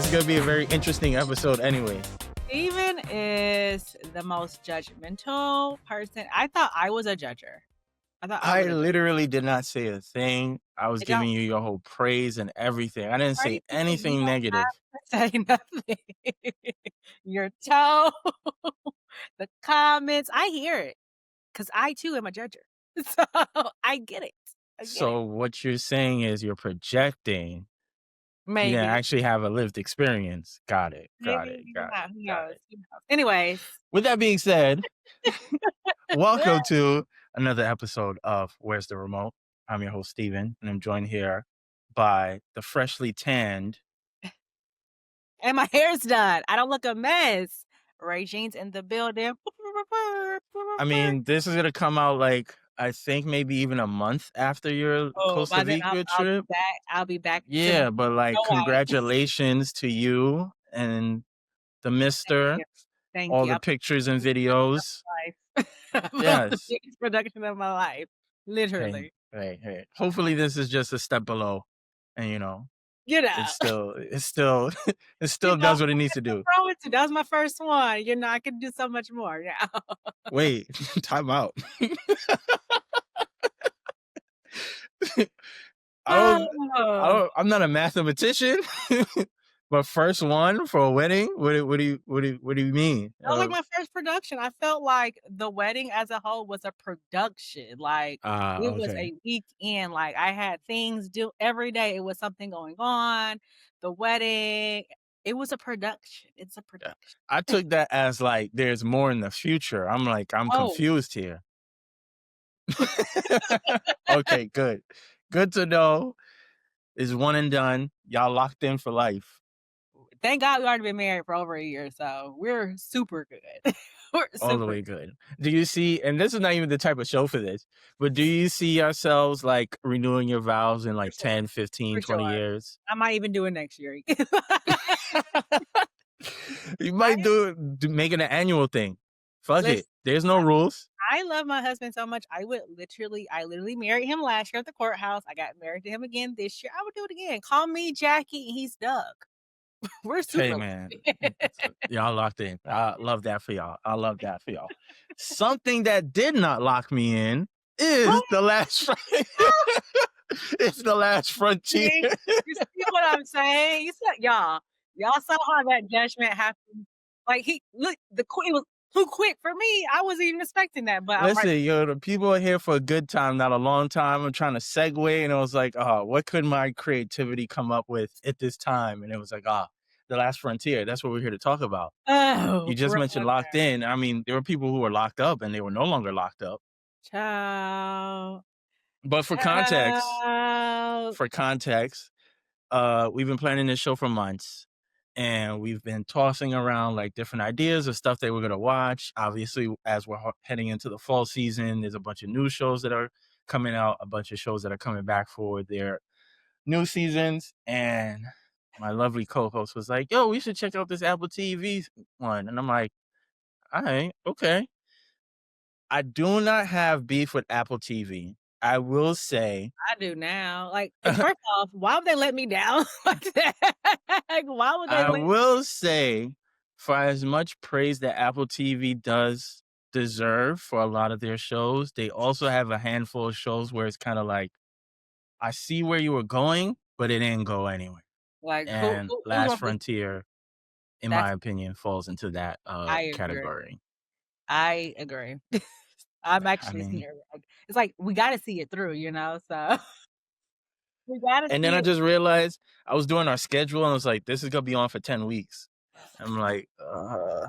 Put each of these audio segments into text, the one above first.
is going to be a very interesting episode anyway. Steven is the most judgmental person. I thought I was a judger. I literally did not say a thing. I was giving you your whole praise and everything. I didn't say anything negative. Say nothing. Your tone, the comments, I hear it because I too am a judger. So I get it. So what you're saying is you're projecting. Maybe. You didn't actually have a lived experience. Got it. Anyways. With that being said, welcome to another episode of Where's the Remote? I'm your host, Steven, and I'm joined here by the freshly tanned. And my hair's done. I don't look a mess. Régine's in the building. I mean, this is going to come out like, I think maybe even a month after your Costa Rica trip. I'll be back. Yeah, but like, congratulations to you and the mister. Thank all you. The pictures and videos. Yes. The biggest production of my life. Literally. Hey. Hopefully this is just a step below. And it still does what it needs to do. That was my first one. I could do so much more now. Wait, time out. I'm not a mathematician, but first one for a wedding. What do you mean? That was like my first production. I felt like the wedding as a whole was a production. Like it was a weekend. Like I had things do every day. It was something going on. The wedding. It was a production. It's a production. I took that as like there's more in the future. I'm confused here. Okay, good. Good to know. It's one and done. Y'all locked in for life. Thank God we already been married for over a year, so we're super good. All the way good. Do you see, and this is not even the type of show for this, but do you see yourselves like renewing your vows in like 10, 15, 20 years? I might even do it next year. You might make it an annual thing. Fuck it. There's no rules. I love my husband so much. I literally married him last year at the courthouse. I got married to him again this year. I would do it again. Call me Jackie and he's Doug. We're super. Hey man, y'all locked in. I love that for y'all. Something that did not lock me in is the last. It's the last frontier. You see what I'm saying? You said y'all saw how that judgment happened. Like it was too quick for me. I wasn't even expecting that. But listen, the people are here for a good time, not a long time. I'm trying to segue, and I was like, what could my creativity come up with at this time? And it was like, the last frontier. That's what we're here to talk about. You just mentioned locked in. I mean, there were people who were locked up, and they were no longer locked up. Ciao. But for context, we've been planning this show for months. And we've been tossing around like different ideas of stuff that we're going to watch. Obviously, as we're heading into the fall season, there's a bunch of new shows that are coming out, a bunch of shows that are coming back for their new seasons. And my lovely co-host was like, yo, we should check out this Apple TV one. And I'm like, all right, okay. I do not have beef with Apple TV. I will say I do now. Like, first off, why would they let me down like that? Like, why would they? I will say, for as much praise that Apple TV does deserve for a lot of their shows, they also have a handful of shows where it's kind of like, I see where you were going, but it didn't go anywhere. Like, and Last Frontier, in my opinion, falls into that category. I agree. I'm actually here. It's like we got to see it through, so we got to. And then I just realized I was doing our schedule, and I was like, "This is gonna be on for 10 weeks." I'm like, "We're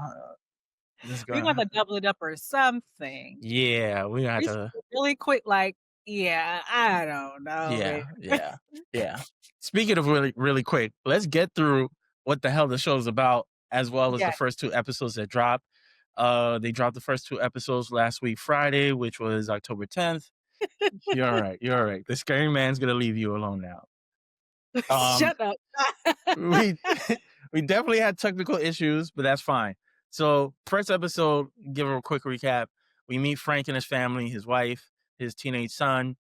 gonna have to double it up or something." Yeah, we have to really quick. Like, yeah, I don't know. Yeah. Speaking of really, really quick, let's get through what the hell the show's about, as well as the first 2 episodes that dropped. They dropped the first 2 episodes last week, Friday, which was October 10th. You're all right. The scary man's going to leave you alone now. Shut up. we definitely had technical issues, but that's fine. So first episode, give a quick recap. We meet Frank and his family, his wife, his teenage son.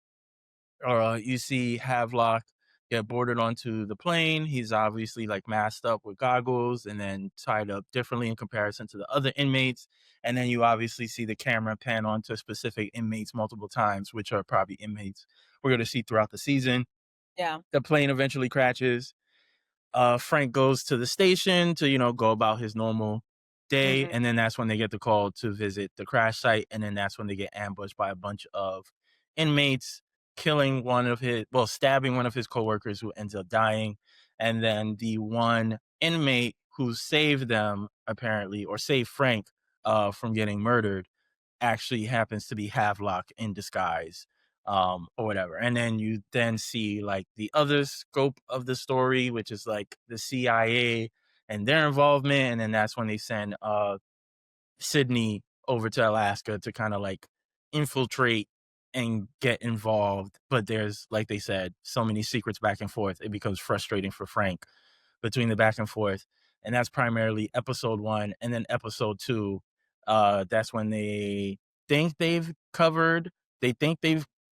You see Havelock, get boarded onto the plane. He's obviously like masked up with goggles and then tied up differently in comparison to the other inmates. And then you obviously see the camera pan onto specific inmates multiple times, which are probably inmates we're going to see throughout the season. Yeah. The plane eventually crashes. Frank goes to the station to, go about his normal day. Mhm. And then that's when they get the call to visit the crash site. And then that's when they get ambushed by a bunch of inmates, stabbing one of his coworkers who ends up dying. And then the one inmate who saved them, apparently, or saved Frank from getting murdered, actually happens to be Havelock in disguise, or whatever. And then you then see like the other scope of the story, which is like the CIA and their involvement. And then that's when they send Sydney over to Alaska to kind of like infiltrate and get involved. But there's, like they said, so many secrets back and forth. It becomes frustrating for Frank between the back and forth. And that's primarily episode one. And then episode two, that's when they think they've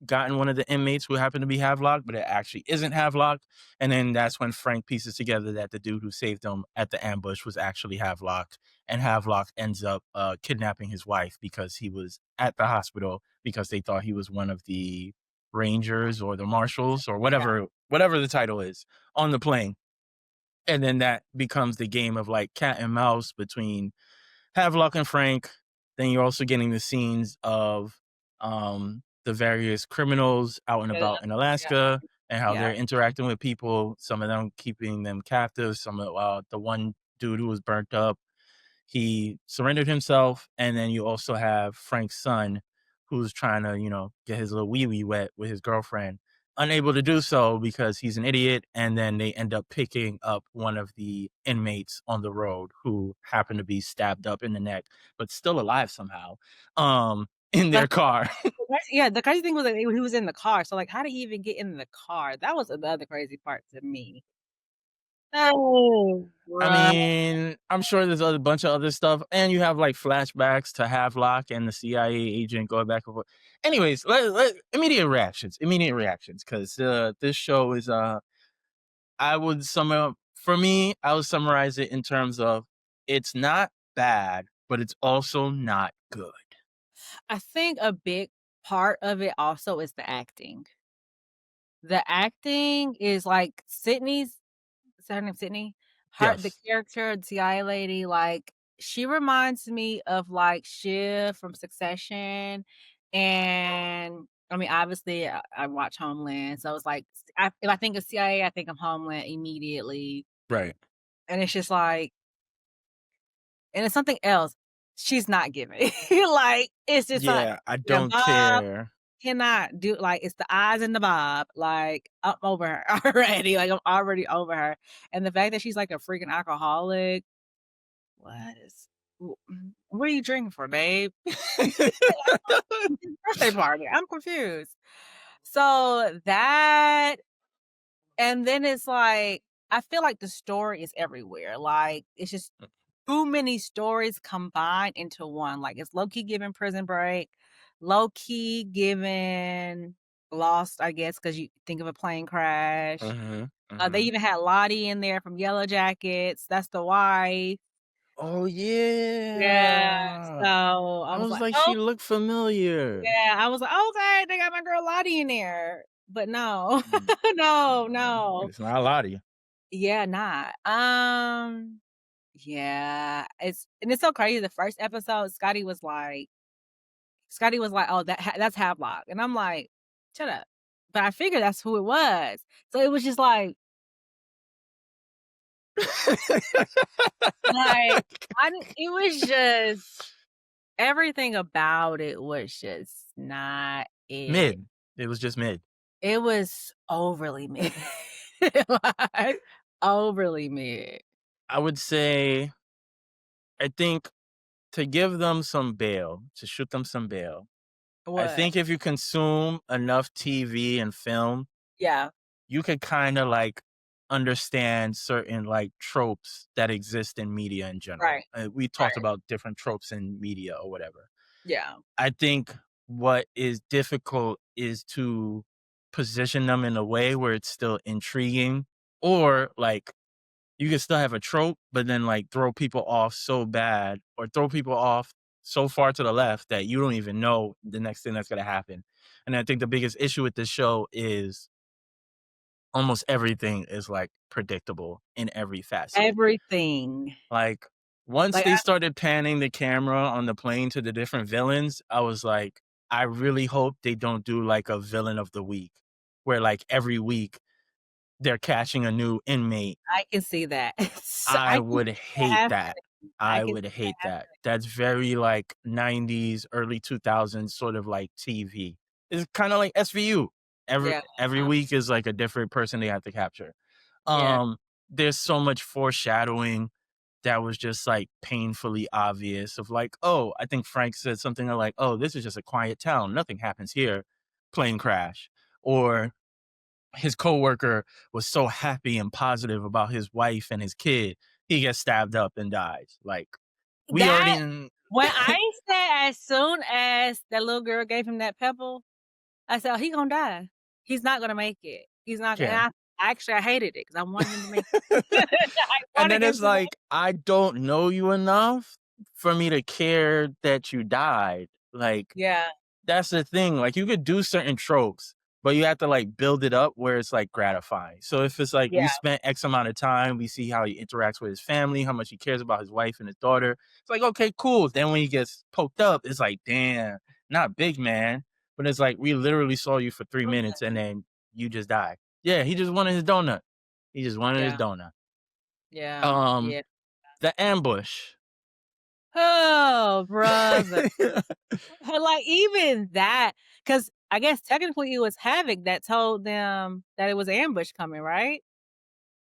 gotten one of the inmates who happen to be Havelock, but it actually isn't Havelock. And then that's when Frank pieces together that the dude who saved him at the ambush was actually Havelock. And Havelock ends up kidnapping his wife because he was at the hospital because they thought he was one of the rangers or the marshals or Yeah. whatever the title is on the plane. And then that becomes the game of like cat and mouse between Havelock and Frank. Then you're also getting the scenes of the various criminals out and Yeah. about in Alaska and how Yeah. they're interacting with people. Some of them keeping them captive. Some of the one dude who was burnt up, he surrendered himself. And then you also have Frank's son, who's trying to, get his little wee wee wet with his girlfriend, unable to do so because he's an idiot. And then they end up picking up one of the inmates on the road who happened to be stabbed up in the neck, but still alive somehow, in their Like, car. yeah, the crazy thing was that he was in the car, so, like, how did he even get in the car? That was the other crazy part to me. Oh, I right. mean, I'm sure there's a bunch of other stuff, and you have like flashbacks to Havelock and the CIA agent going back and forth. Anyways, immediate reactions, because this show is I would sum it up for me. I would summarize it in terms of it's not bad, but it's also not good. I think a big part of it also is the acting. The acting is, like, Sydney's is her name Sydney? The Yes, character, the CIA lady, like, she reminds me of, like, Shiv from Succession, and, I mean, obviously, I watch Homeland, so it's like, if I think of CIA, I think of Homeland immediately, right. and it's just like and it's something else she's not giving. Like, it's just like Yeah, I the don't bob care. cannot do like, it's the eyes and the bob, like, I'm over her already, like, I'm already over her, and the fact that she's, like, a freaking alcoholic, what is what are you drinking for, babe? Birthday party, I'm confused. So, that and then it's like, I feel like the story is everywhere, like, it's just too many stories combined into one, like, it's low-key giving Prison Break, low-key giving Lost, I guess, because you think of a plane crash. Uh-huh, They uh-huh. even had Lottie in there from Yellow Jackets, that's the wife. Oh Yeah, so yeah. I I was was like, like, "Oh" she looked familiar. yeah, I was like, "Okay, they got my girl Lottie in there." But no. Mm, No, mm, no. it's not a lot of you. Yeah, not. Yeah, it's so crazy, the first episode, Scotty was like, "Oh, that's Havelock," and I'm like, "Shut up." But I figured that's who it was. So it was just like, I didn't it was just everything about it was just not it. Mid. It was just mid. It was overly mid. Like, overly mid. I would say, I think to give them some bail, to shoot them some bail, I What? think if you consume enough TV and film, Yeah, you could kinda, like, understand certain, like, tropes that exist in media in general. right, We talked right. about different tropes in media or whatever. Yeah. I think what is difficult is to position them in a way where it's still intriguing, or like you can still have a trope, but then like throw people off so bad or throw people off so far to the left that you don't even know the next thing that's going to happen. And I think the biggest issue with this show is almost everything is like predictable in every facet. Everything. Like once Like, they started panning the camera on the plane to the different villains, I was like, I really hope they don't do like a villain of the week where like every week they're catching a new inmate. I can see that. So I I can would see that hate that. happening. I I can would see that hate that. happening. That's very like 90s, early 2000s sort of like TV. It's kind of like SVU. Yeah, Every week is like a different person they have to capture. yeah. Um, there's so much foreshadowing that was just like painfully obvious of like, oh, I think Frank said something like, oh, this is just a quiet town. Nothing happens here. Plane crash. Or his coworker was so happy and positive about his wife and his kid, he gets stabbed up and dies. Like we That already when I said as soon as that little girl gave him that pebble, I said, "Oh, he gonna die. He's not gonna make it. He's not gonna." yeah. And I hated it because I wanted him to make it. I And wanted then him it's to make like, I don't know you enough for me to care that you died. Like Yeah, that's the thing. Like you could do certain tropes, but you have to like build it up where it's like gratifying. So if it's like we yeah. spent X amount of time, we see how he interacts with his family, how much he cares about his wife and his daughter. It's like, okay, cool. Then when he gets poked up, it's like, damn, not big man. But it's like we literally saw you for 3 minutes and then you just died. Yeah, he just wanted his donut. He just wanted his Yeah, donut. yeah, Um, yeah. the ambush. Oh, brother. Like, even that, because I guess technically it was Havoc that told them that it was ambush coming, right?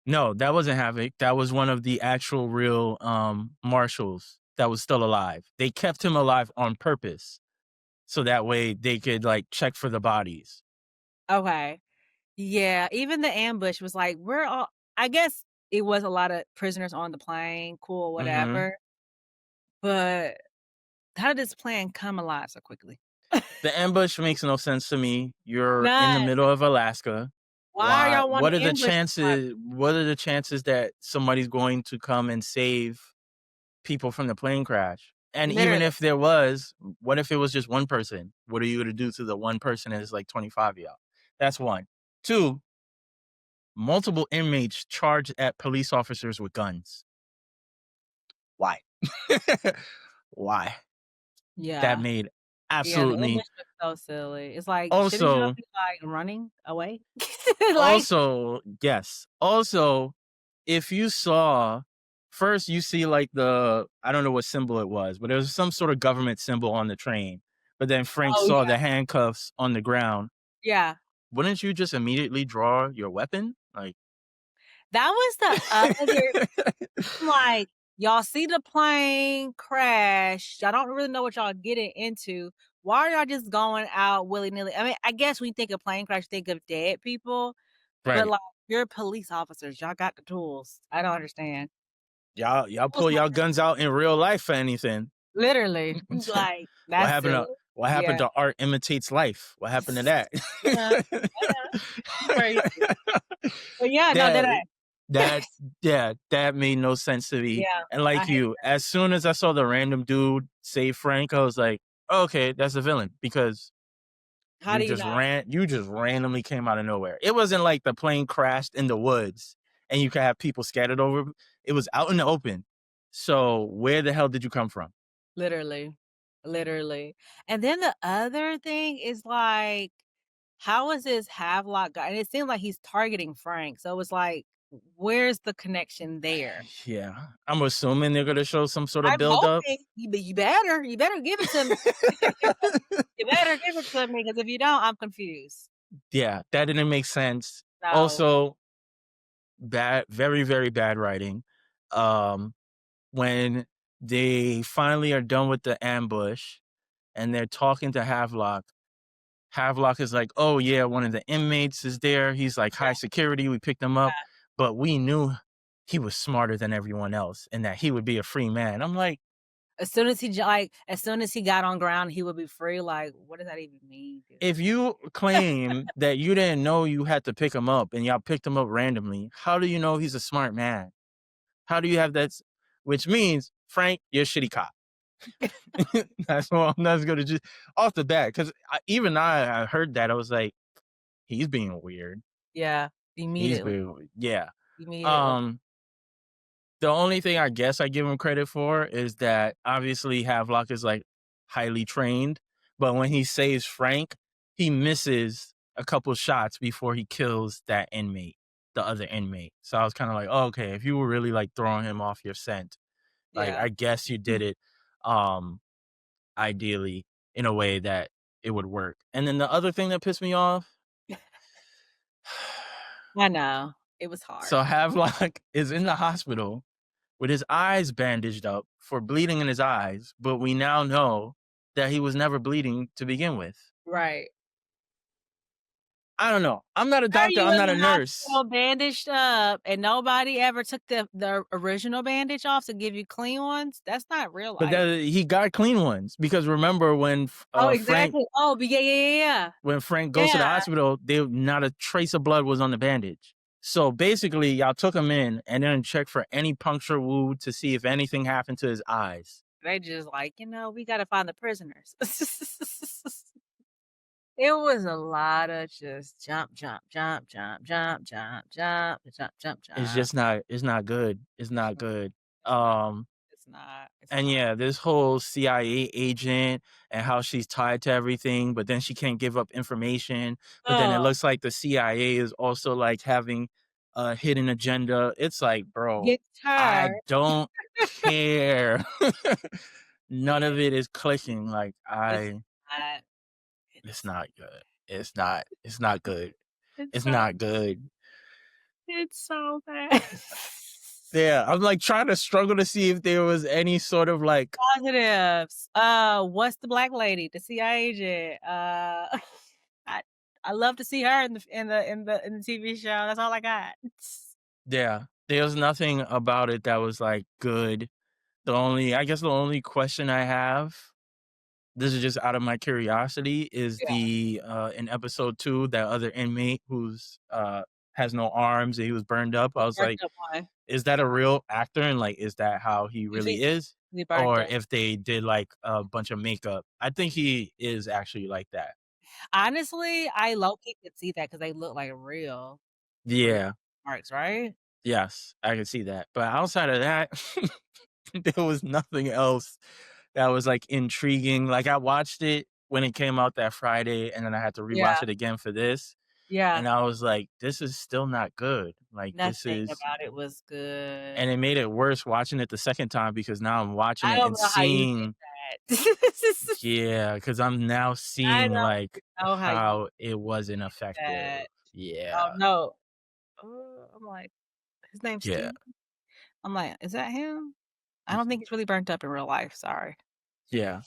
No, that wasn't Havoc. That was one of the actual real marshals that was still alive. They kept him alive on purpose so that way they could like check for the bodies. Okay. Yeah, even the ambush was like, we're all I guess it was a lot of prisoners on the plane, cool, Hmm. whatever, but how did this plan come alive so quickly? The ambush makes no sense to me. You're in the None. middle of Alaska. Why are y'all What wanting are to the ambush somebody? chances? What are the chances that somebody's going to come and save people from the plane crash? And even Literally. if there was, what if it was just one person? What are you going to do to the one person that is like 25 of y'all? That's one. Two, multiple inmates charged at police officers with guns. Why? Why? That Yeah. made Yeah, the absolutely. ambush was so silly. It's like, shouldn't y'all Also, be, like, running away? Like yes. Also, if you saw first, you see like I don't know what symbol it was, but there was some sort of government symbol on the train. But then Frank oh, saw yeah. the handcuffs on the ground. Yeah. Wouldn't you just immediately draw your weapon? Like, That was the other like, y'all see the plane crash, y'all don't really know what y'all getting into. Why are y'all just going out willy-nilly? I mean, I guess when you think of plane crash, think of dead people, but, right. like, you're police officers, y'all got the tools. I don't understand. Y'all Tools pull y'all matter. guns out in real life for anything. Literally, like, What that's happened silly. to what happened Yeah. to art imitates life? What happened to that? I know, I know. Crazy. But yeah, no, that that that yeah, that made no sense to me. yeah, And I like hate you, as soon as I saw the random dude save Frank, I was like, okay, that's a villain because how do you not? you just randomly came out of nowhere. It wasn't like the plane crashed in the woods and you could have people scattered over. It was out in the open. So where the hell did you come from? Literally, literally. And then the other thing is, like, how is this Havelock guy and it seems like he's targeting Frank, so it's like, where's the connection there? Yeah. I'm assuming they're gonna show some sort of I'm build up. hoping you better give it to me. You better give it to me because if you don't, I'm confused. Yeah, that didn't make sense. No. Also, bad, very, very bad writing. Um, when they finally are done with the ambush and they're talking to Havelock, Havelock is like, "Oh yeah, one of the inmates is there. He's like Yeah, high security. We picked him up, but we knew he was smarter than everyone else and that he would be a free man." I'm like, as soon as he got on ground, he would be free, like, what does that even mean, dude? If you claim that you didn't know you had to pick him up and y'all picked him up randomly, how do you know he's a smart man? How do you have that? Which means, Frank, you're a shitty cop. That's all I'm not gonna just off the bat because even I heard that I was like, he's being weird. Yeah, He's immediately, being weird. Yeah. immediately. Um, the only thing I guess I give him credit for is that obviously Havelock is like highly trained, but when he saves Frank, he misses a couple shots before he kills that inmate, the other inmate. So I was kind of like, oh, okay, if you were really like throwing him off your scent, like Yeah. I guess you did it um ideally in a way that it would work. And then the other thing that pissed me off, I know. It was hard. so Havelock is in the hospital with his eyes bandaged up for bleeding in his eyes, but we now know that he was never bleeding to begin with. Right. I don't know. I'm not a Are doctor. you I'm in not a the nurse. hospital bandaged up and nobody ever took the original bandage off to give you clean ones? That's not real But life. he got clean ones because remember when Oh, Frank exactly. Oh, but yeah. when Frank goes to the Yeah. hospital, they not a trace of blood was on the bandage. So basically, y'all took him in and then checked for any puncture wound to see if anything happened to his eyes. They just like, we gotta find the prisoners. It was a lot of just jump, jump, jump, jump, jump, jump, jump, jump, jump, It's jump. just not. It's not good. It's It's not not. good. It's not. Um, It's not. It's and not. yeah, this whole CIA agent and how she's tied to everything, but then she can't give up information. But then it Oh, looks like the CIA is also like having a hidden agenda. It's like, bro, get I her. don't care. None Yeah. of it is clicking. Like It's I, not. it's It's not good. It's not. It's not good. it's It's so not good. it's so bad. Yeah, I'm like trying to struggle to see if there was any sort of like Positives. What's the black lady? The CIA agent. I I love to see her in the TV show. That's all I got. yeah, there's nothing about it that was like good. I guess the only question I have, this is just out of my curiosity, is Yeah. the in episode 2, that other inmate who's has no arms and he was burned up. I The was burnt like, up one. is that a real actor and like is that how he Is he really is? he burnt Or up? if they did like a bunch of makeup. I think he is actually like that. Honestly, I low key could see that because they look like real Yeah. marks, right? Yes, I can see that. But outside of that, there was nothing else that was, like, intriguing. Like, I watched it when it came out that Friday, and then I had to rewatch Yeah, it again for this, yeah. and I was like, "This is still not good." Like, this Nothing is about it was good. and it made it worse watching it the second time because now I'm watching I it don't and know how you did seeing that. yeah, because 'cause I'm now I seeing, don't like, know how you how it wasn't did effective. that. Oh, Yeah. no. I'm like, "His name's Yeah. Steve?" I'm like, "Is that him?" I don't think he's really burnt up in real life, sorry. Yeah.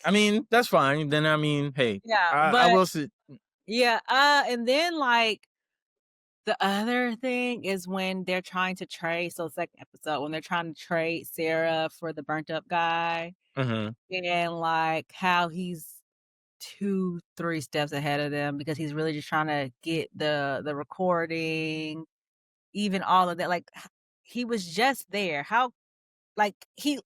I mean, that's fine. Then, I mean, hey, Yeah, I but will say yeah, and then, like, the other thing is when they're trying to trade so second episode, when they're trying to trade Sarah for the burnt up guy, mhm, and, like, how he's 2, 3 steps ahead of them because he's really just trying to get the recording, even all of that, like, he was just there. How he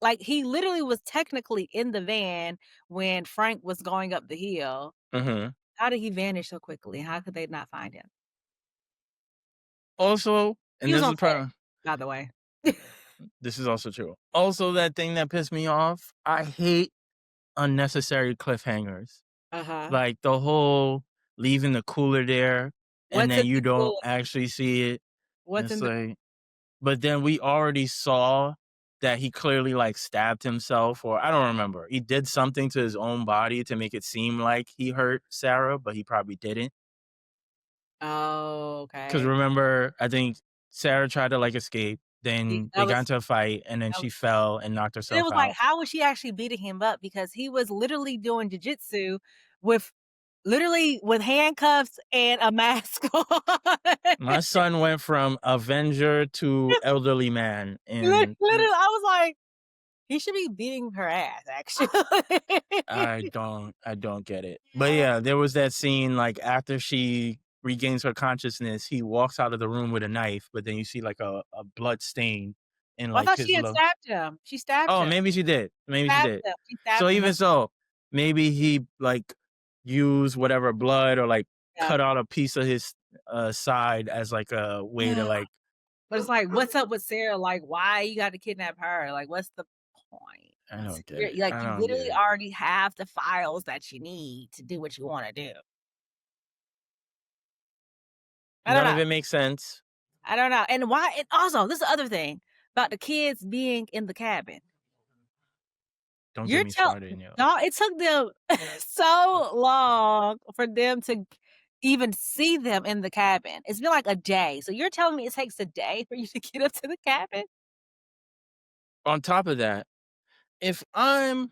literally was technically in the van when Frank was going up the hill. mhm. How did he vanish so quickly? How could they not find him? Also, He and was this on is set, probably by the way. this is also true. Also, that thing that pissed me off, I hate unnecessary cliffhangers. Uh-huh. Like the whole leaving the cooler there and What's then in you the don't cooler? actually see it. What's It's in the like but then we already saw that he clearly like stabbed himself or I don't remember. He did something to his own body to make it seem like he hurt Sarah, but he probably didn't. Oh, Because okay. remember, I think Sarah tried to like escape, He then they that got was into a fight, and then that she was fell and knocked and it herself was like, out. how was she actually beating him up? Because he was literally doing jujitsu with literally with handcuffs and a mask on. My son went from Avenger to elderly man in Literally, I was like, He should be beating her ass, actually. I don't get it. But yeah, there was that scene, like, after she regains her consciousness, he walks out of the room with a knife, but then you see, like, a blood stain in, Well, I like, thought she his had low. stabbed him. She stabbed Oh, him. maybe she did. Maybe she Stabbed did. him. She So stabbed him. even That's so, maybe he, like, used whatever blood or, like, yeah. cut out a piece of his, side as, like, a way to, Yeah. like. But it's like, what's up with Sarah? Like, why you got to kidnap her? Like, what's the point? I don't get You're it. like, I you don't get literally it. already have the files that you need to do what you want to do. I don't None of know. it makes sense. I don't know. And why? And also, this is the other thing about the kids being in the cabin. Don't get You're me tell started, yo. Dog, it took them so long for them to even see them in the cabin. It's been like a day. So you're telling me it takes a day for you to get up to the cabin? On top of that, if I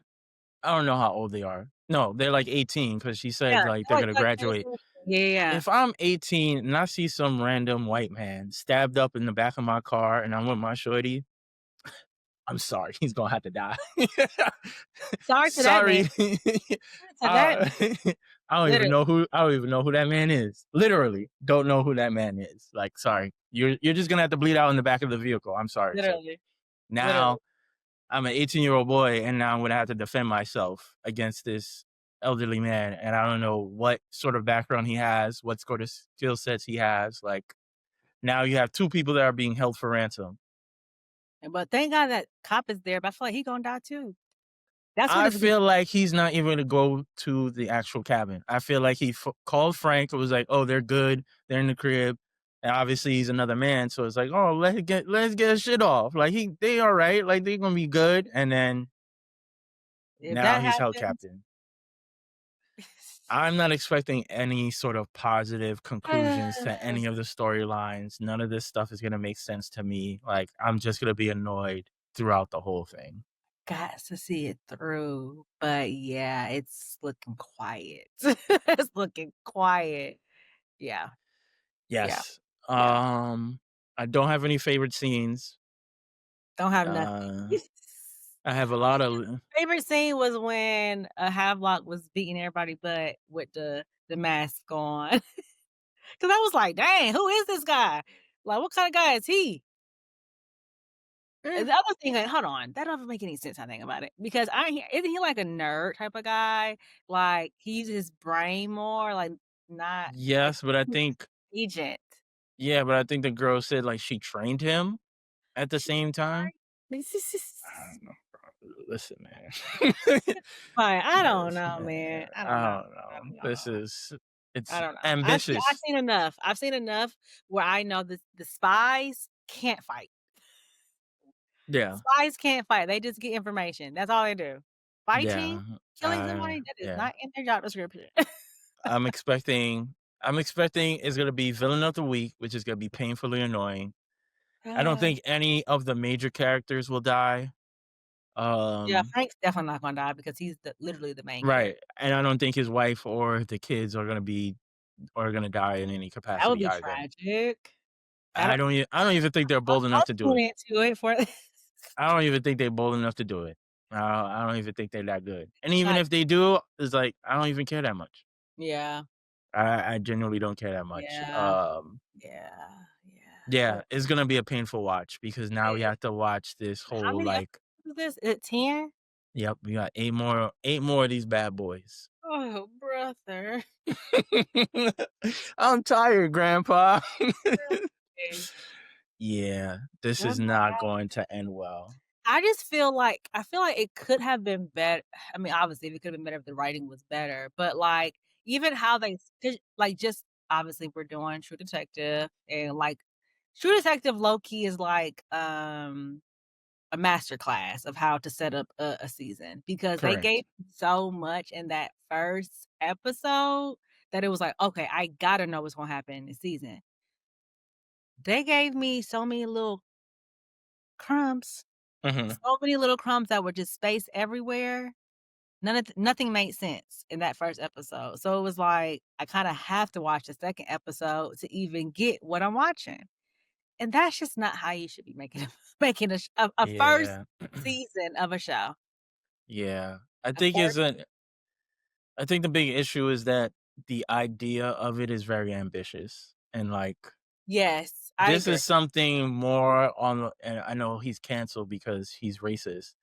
don't know how old they are. No, they're like 18 because she Yeah, said, like, they're gonna like graduate. yeah, yeah. If I'm 18 and I see some random white man stabbed up in the back of my car and I'm with my shorty, I'm sorry, he's gonna have to die. Sorry to that man. Sorry. To that literally, I don't even know who that man is. Literally, don't know who that man is. Like, sorry. You're just gonna have to bleed out in the back of the vehicle. I'm sorry, sir. literally, Now literally. I'm an 18-year-old boy, and now I'm gonna have to defend myself against this elderly man, and I don't know what sort of background he has, what sort of skill sets he has. Like, now you have 2 people that are being held for ransom. But thank God that cop is there, but I feel like he gonna die too. That's when I it's a big feel like he's not even gonna go to the actual cabin. I feel like he called Frank. It was like, "Oh, they're good. They're in the crib." And obviously, he's another man, so it's like, "Oh, let's get his shit off. Like they all right. Like they gonna be good." And then if now that he's held happens. captain. I'm not expecting any sort of positive conclusions to any of the storylines. None of this stuff is gonna make sense to me. Like I'm just gonna be annoyed throughout the whole thing. Got to see it through, but yeah, it's looking quiet. It's looking quiet. Yeah, yeah, Yes. yeah. I don't have any favorite scenes. Don't have nothing. Uh, I have a lot of. Favorite scene was when a Havelock was beating everybody butt with the mask on. 'Cause I was like, "Dang, who is this guy? Like, what kind of guy is he?" Eh, And the other thing, like, hold on, that doesn't make any sense, I think about it, because I hear isn't he like a nerd type of guy? Like, he uses his brain more, like, not like, yes, but I he's think agent. yeah, but I think the girl said like she trained him at the She's same time. fine. I don't know, bro. Listen, man. Fine, I don't Listen, know, man. man. I don't I know. don't I know. don't know. This is I it's don't know. I've ambitious. seen enough. I've seen enough where I know the spies can't fight. Yeah, Spies can't fight. They just get information. That's all they do. Fighting, yeah. killing somebody, that is Yeah. not in their job description. I'm expecting. I'm expecting it's gonna be villain of the week, which is gonna be painfully annoying. I don't think any of the major characters will die. Yeah, Um, Frank's definitely not gonna die because he's literally the main right, character. and I don't think his wife or the kids are gonna die in any That would capacity be either. tragic. I don't I don't even think they're bold enough I'll to do tune it. into it for I don't even think they're bold enough to do it. I don't even think they're that good. And even not if they do, it's like I don't even care that much. yeah, I genuinely don't care that much. yeah, yeah, yeah. Yeah, it's gonna be a painful watch because now we Eh, have to watch this how whole many episodes like, is this? Is it 10? yep, we got 8 more of these bad boys. Oh, brother. I'm tired, grandpa. Really? Yeah, this One is more not going to end well. I feel like it could have been better. I mean, obviously, it could have been better if the writing was better, but, like, even how they 'cause, like, just obviously, we're doing True Detective, and, like, True Detective low-key is like, a master class of how to set up a season because they gave Correct. so much in that first episode that it was like, "Okay, I gotta know what's gonna happen in this season." They gave me so many little crumbs. Mhm. So many little crumbs that were just spaced everywhere. Nothing made sense in that first episode. So it was like, I kinda have to watch the second episode to even get what I'm watching. and that's just not how you should be making making a first Yeah. season of a show. Yeah. I A think is first a I think the big issue is that the idea of it is very ambitious, and, like, Yes, I this agree. is something more on and I know he's canceled because he's racist,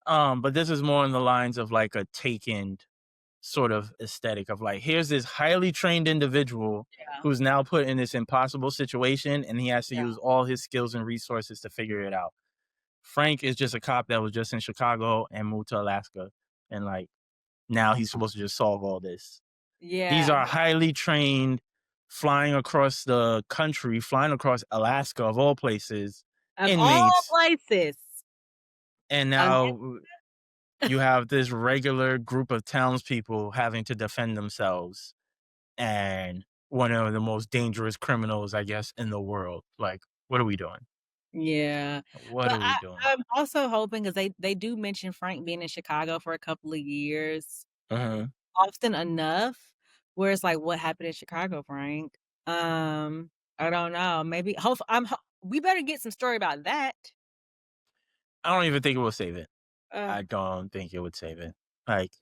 but this is more on the lines of, like, a Taken sort of aesthetic of, like, here's this highly trained individual Yeah, who's now put in this impossible situation, and he has to yeah. use all his skills and resources to figure it out. Frank is just a cop that was just in Chicago and moved to Alaska, and, like, now he's supposed to just solve all this. These Yeah, are highly trained, flying across the country, flying across Alaska of all places, of all inmates, places. and Um, now you have this regular group of townspeople having to defend themselves, and one of the most dangerous criminals, I guess, in the world. Like, what are we doing? yeah, What but are we doing? I'm also hoping because they do mention Frank being in Chicago for a couple of years, Uh-huh. often enough, where it's like, "What happened in Chicago, Frank?" I don't know, maybe hope I'm ho we better get some story about that. I don't even think it will save it. Uh, I don't think it would save it. Like,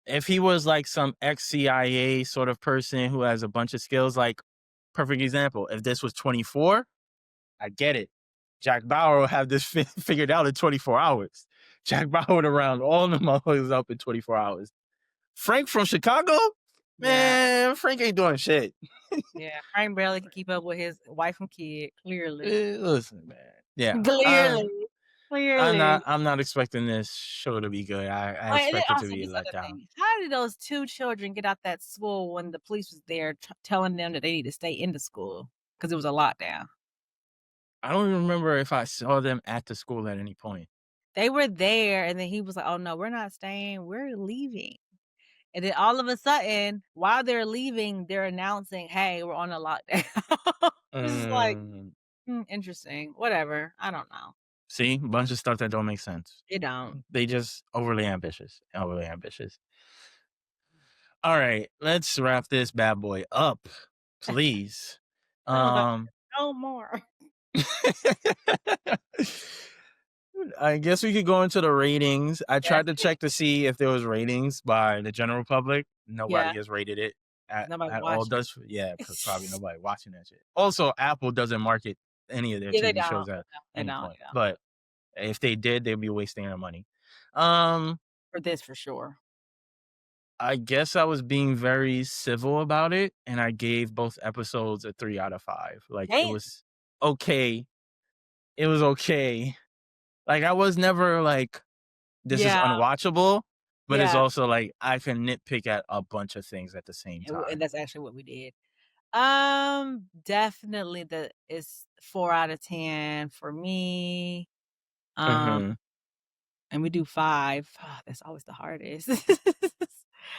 if he was like some ex-CIA sort of person who has a bunch of skills, like, perfect example, if this was 24, I get it. Jack Bauer will have this figured out in 24 hours. Jack Bauer would around all the motherfuckers up in 24 hours. Frank from Chicago? yeah, Man, Frank ain't doing shit. yeah, Frank barely can keep up with his wife and kid, clearly. Listen, man. Yeah. Clearly, clearly. I'm not expecting this show to be good. I And then expect it to also be this let other down. thing, how did those 2 children get out that school when the police was there telling them that they need to stay in the school because it was a lockdown? I don't even remember if I saw them at the school at any point. They were there, and then he was like, "Oh, no, we're not staying, we're leaving." And then all of a sudden, while they're leaving, they're announcing, "Hey, we're on a lockdown." It's just like, Mm, interesting, whatever, I don't know. see, bunch of stuff that don't make sense. It don't. They just overly ambitious, overly ambitious. All right, let's wrap this bad boy up, please. I was like, Um, "No more." I guess we could go into the ratings. I Yes, tried to check to see if there was ratings by the general public. Nobody yeah, has rated it 'cause nobody at all. watched it. Does yeah, because probably nobody watching that shit. Also, Apple doesn't market any of their Yeah, they TV don't. shows at They any don't, point. they don't. But if they did, they'd be wasting their money. Um, For this, for sure. I guess I was being very civil about it, and I gave both episodes a 3 out of 5. Like, it Damn. was okay. It was okay. Like, I was never like, "This is Yeah, unwatchable," but it's yeah, also like, I can nitpick at a bunch of things at the same and time. that's actually what we did. Definitely the it's 4 out of 10 for me, um, Mhm. and we do 5. That's always the hardest.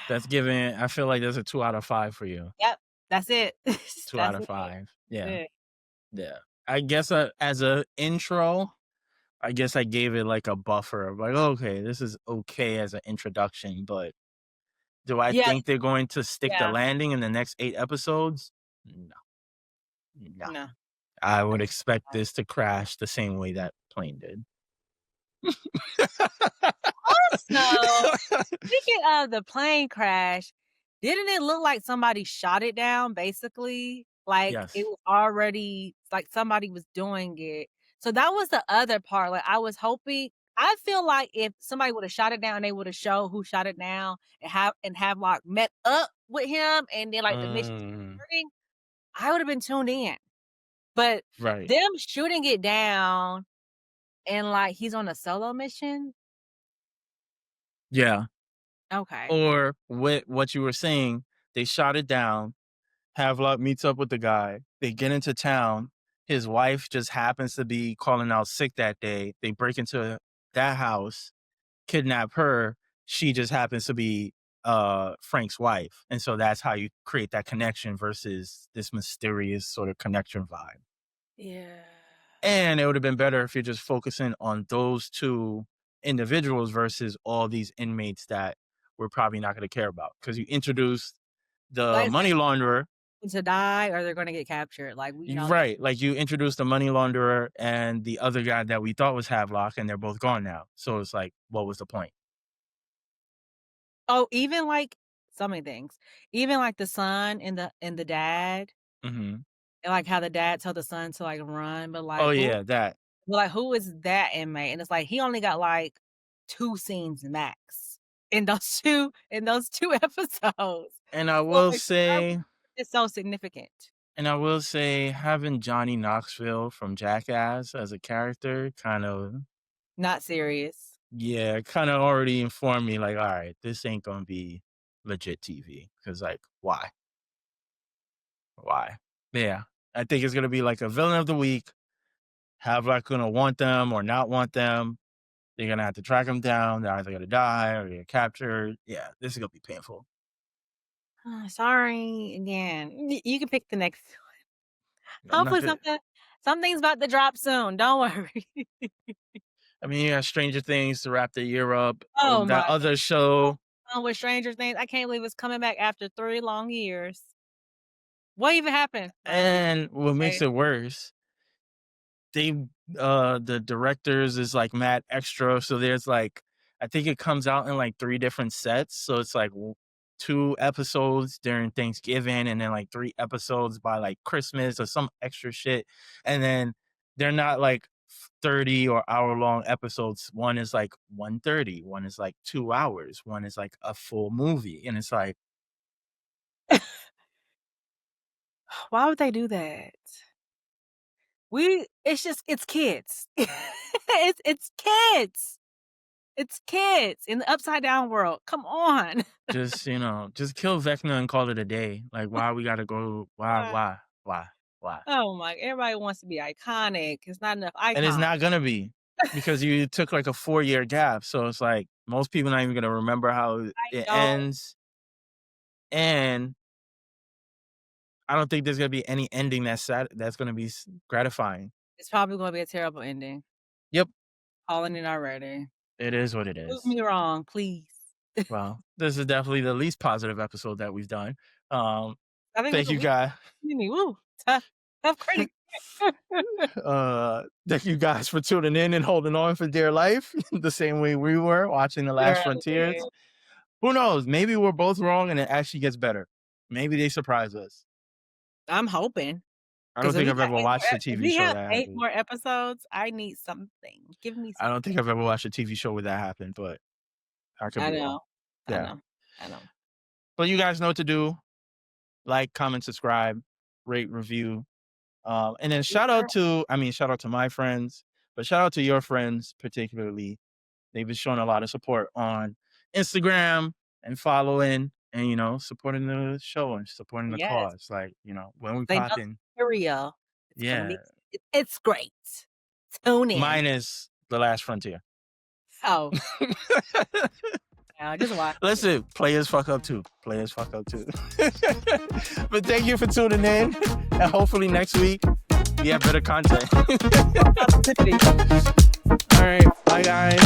That's giving I feel like there's a 2 out of 5 for you. Yep, that's it. 2 out That's of it, 5. that's Yeah, it. yeah. I guess, as a intro, I guess I gave it, like, a buffer of, like, "Okay, this is okay as an introduction," but do I Yeah, think they're going to stick the yeah, landing in the next 8 episodes? No, no. no. I would expect this to crash the same way that plane did. Also, speaking of the plane crash, didn't it look like somebody shot it down, basically? Like, it Yes. was already like, somebody was doing it. So that was the other part, like, I was hoping I feel like if somebody would've shot it down, they would've showed who shot it down and have, like, met up with him, and then, like, the mission Mm, starting, I would've been tuned in. But right. them shooting it down and, like, he's on a solo mission? Yeah. Okay. Or with what you were saying, they shot it down, Havelock meets up with the guy, they get into town, his wife just happens to be calling out sick that day, they break into that house, kidnap her, she just happens to be, Frank's wife, and so that's how you create that connection versus this mysterious sort of connection vibe. Yeah. And it would have been better if you're just focusing on those 2 individuals versus all these inmates that we're probably not gonna care about, because you introduced the Like I money said, launderer. to die or they're gonna get captured. Like, we know that. Right, like, you introduced the money launderer and the other guy that we thought was Havelock, and they're both gone now. So it's like, what was the point? Oh, even, like so many things. Even, like, the son and the dad, Mhm. and, like, how the dad told the son to, like, run, Oh, yeah, that. who is that inmate? And it's like, he only got, like, 2 scenes max in those 2 episodes. And I So, will like, why say was it so significant? having Johnny Knoxville from Jackass as a character kind of Not serious. yeah, kinda already informed me, like, "Alright, this ain't gonna be legit TV." Because like, why? Why? Yeah, I think it's gonna be like a villain of the week. Havelock gonna want them or not want them. They're gonna have to track them down. They're either gonna die or get captured. Yeah, this is gonna be painful. Sorry again. You can pick the next I'm not hopefully gonna something's about to drop soon, don't worry. I mean, you got Stranger Things to wrap the year up. Oh my That other show with Stranger Things, I can't believe it's coming back after 3 long years. What even happened? Like, and what makes okay. it worse, they the directors is like mad extra, so there's like I think it comes out in like 3 different sets, so it's like 2 episodes during Thanksgiving and then like 3 episodes by like Christmas or some extra shit, and then they're not like 30 or hour-long episodes. One is like 130, one is like 2 hours, one is like a full movie, and it's like, Why would they do that? It's just it's kids. It's kids. It's kids in the upside down world. Come on. just, just kill Vecna and call it a day. Like, why we gotta go why? Oh my everybody wants to be iconic. It's not enough And it's icons. not gonna be because you took like a 4-year gap. So it's like most people not even gonna remember how I it know. ends. And I don't think there's gonna be any ending that's gonna be gratifying. It's probably gonna be a terrible ending. Yep, Calling it already. it is what it Prove is. me wrong, please. Well, this is definitely the least positive episode that we've done. Um, I think thank you we guys. woo, tough critic. Thank you guys for tuning in and holding on for dear life the same way we were watching The Last Frontiers. Literally. Who knows? Maybe we're both wrong and it actually gets better. Maybe they surprise us. I'm hoping I don't because think I've ever watched a if TV we show have that 8 happened. more episodes, I need something. Give me I something. don't think I've ever watched a TV show where that happened, but I could I be wrong. know. I Yeah. know. I know. But you guys know what to do. Like, comment, subscribe, rate, review. And then shout out to my friends, but shout out to your friends particularly. They've been showing a lot of support on Instagram and following and supporting the show and supporting the Yes. cause. Like, when we They know pop it's in, for real. It's gonna yeah. be it's great. Tune in. Mine is The Last Frontier. Oh, no, just watch it. Listen, players fuck up too. Players fuck up too. But thank you for tuning in. And hopefully next week we have better content. All right. Bye, guys.